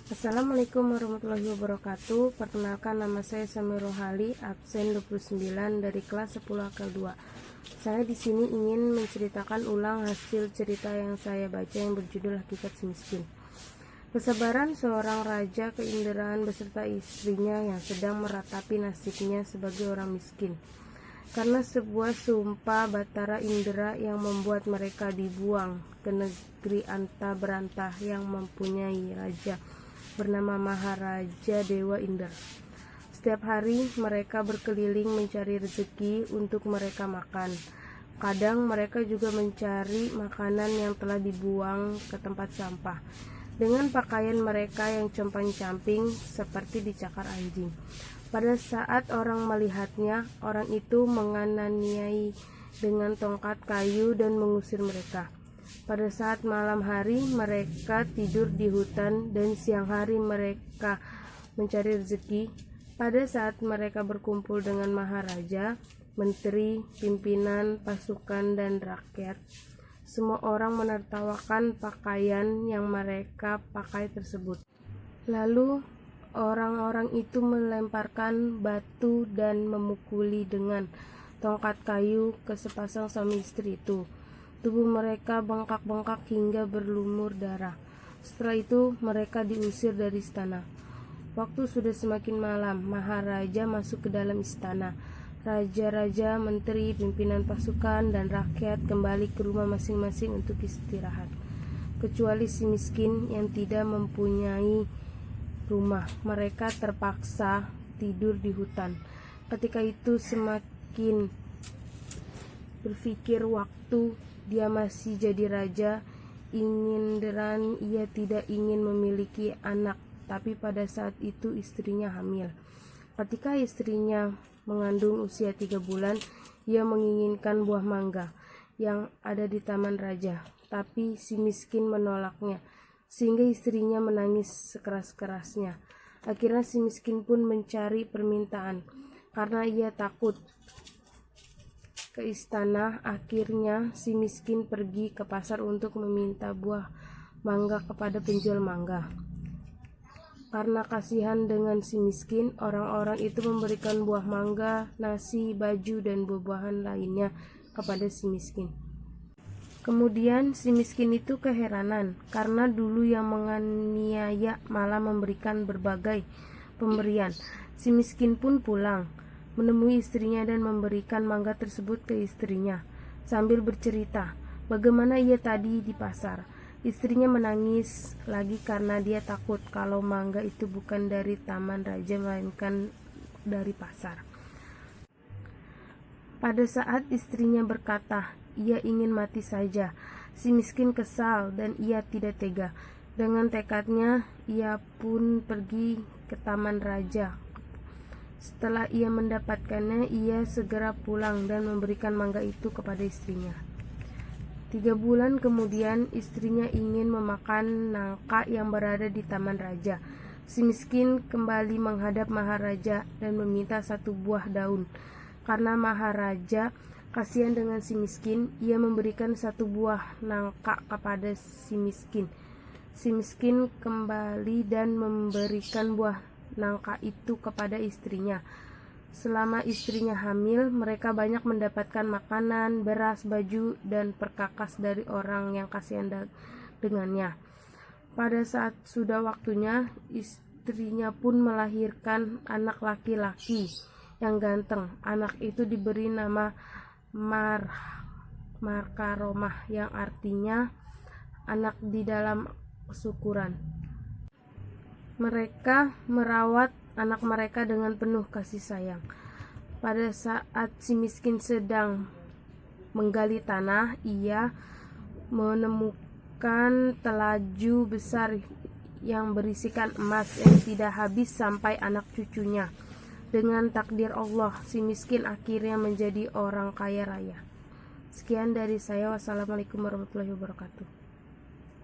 Assalamualaikum warahmatullahi wabarakatuh. Perkenalkan, nama saya Samirul Hali, absen 29 dari kelas 10 akal 2. Saya di sini ingin menceritakan ulang hasil cerita yang saya baca yang berjudul Hakikat Si Miskin. Kesabaran seorang raja keinderaan beserta istrinya yang sedang meratapi nasibnya sebagai orang miskin. Karena sebuah sumpah batara indera yang membuat mereka dibuang ke negeri anta berantah yang mempunyai raja bernama Maharaja Dewa Inder. Setiap hari mereka berkeliling mencari rezeki untuk mereka makan. Kadang mereka juga mencari makanan yang telah dibuang ke tempat sampah dengan pakaian mereka yang compang-camping seperti dicakar anjing. Pada saat orang melihatnya, orang itu menganiayai dengan tongkat kayu dan mengusir mereka. Pada saat malam hari mereka tidur di hutan dan siang hari mereka mencari rezeki. Pada saat mereka berkumpul dengan maharaja, menteri, pimpinan, pasukan, dan rakyat, semua orang menertawakan pakaian yang mereka pakai tersebut. Lalu orang-orang itu melemparkan batu dan memukuli dengan tongkat kayu ke sepasang suami istri itu. Tubuh mereka bengkak-bengkak hingga berlumur darah. Setelah itu mereka diusir dari istana. Waktu sudah semakin malam, Maharaja masuk ke dalam istana. Raja-raja, menteri, pimpinan pasukan, dan rakyat kembali ke rumah masing-masing untuk istirahat. Kecuali si miskin yang tidak mempunyai rumah. Mereka terpaksa tidur di hutan. Ketika itu semakin berpikir waktu dia masih jadi raja, inginderan ia tidak ingin memiliki anak, tapi pada saat itu istrinya hamil. Ketika istrinya mengandung usia 3 bulan, ia menginginkan buah mangga yang ada di taman raja, tapi si miskin menolaknya, sehingga istrinya menangis sekeras-kerasnya. Akhirnya si miskin pun mencari permintaan, karena ia takut ke istana. Akhirnya si miskin pergi ke pasar untuk meminta buah mangga kepada penjual mangga. Karena kasihan dengan si miskin, orang-orang itu memberikan buah mangga, nasi, baju, dan buah-buahan lainnya kepada si miskin. Kemudian si miskin itu keheranan karena dulu yang menganiaya malah memberikan berbagai pemberian. Si miskin pun pulang menemui istrinya dan memberikan mangga tersebut ke istrinya sambil bercerita bagaimana ia tadi di pasar. Istrinya menangis lagi karena dia takut kalau mangga itu bukan dari taman raja melainkan dari pasar. Pada saat istrinya berkata ia ingin mati saja, si miskin kesal dan ia tidak tega. Dengan tekadnya ia pun pergi ke taman raja. Setelah ia mendapatkannya, ia segera pulang dan memberikan mangga itu kepada istrinya. 3 bulan kemudian, istrinya ingin memakan nangka yang berada di taman raja. Si miskin kembali menghadap Maharaja dan meminta 1 buah daun. Karena Maharaja kasihan dengan si miskin, ia memberikan 1 buah nangka kepada si miskin. Si miskin kembali dan memberikan buah nangka itu kepada istrinya. Selama istrinya hamil, mereka banyak mendapatkan makanan, beras, baju, dan perkakas dari orang yang kasihan dengannya. Pada saat sudah waktunya, istrinya pun melahirkan anak laki-laki yang ganteng. Anak itu diberi nama Markaromah, yang artinya anak di dalam kesyukuran. Mereka merawat anak mereka dengan penuh kasih sayang. Pada saat si miskin sedang menggali tanah, ia menemukan telaju besar yang berisikan emas yang tidak habis sampai anak cucunya. Dengan takdir Allah, si miskin akhirnya menjadi orang kaya raya. Sekian dari saya. Wassalamualaikum warahmatullahi wabarakatuh.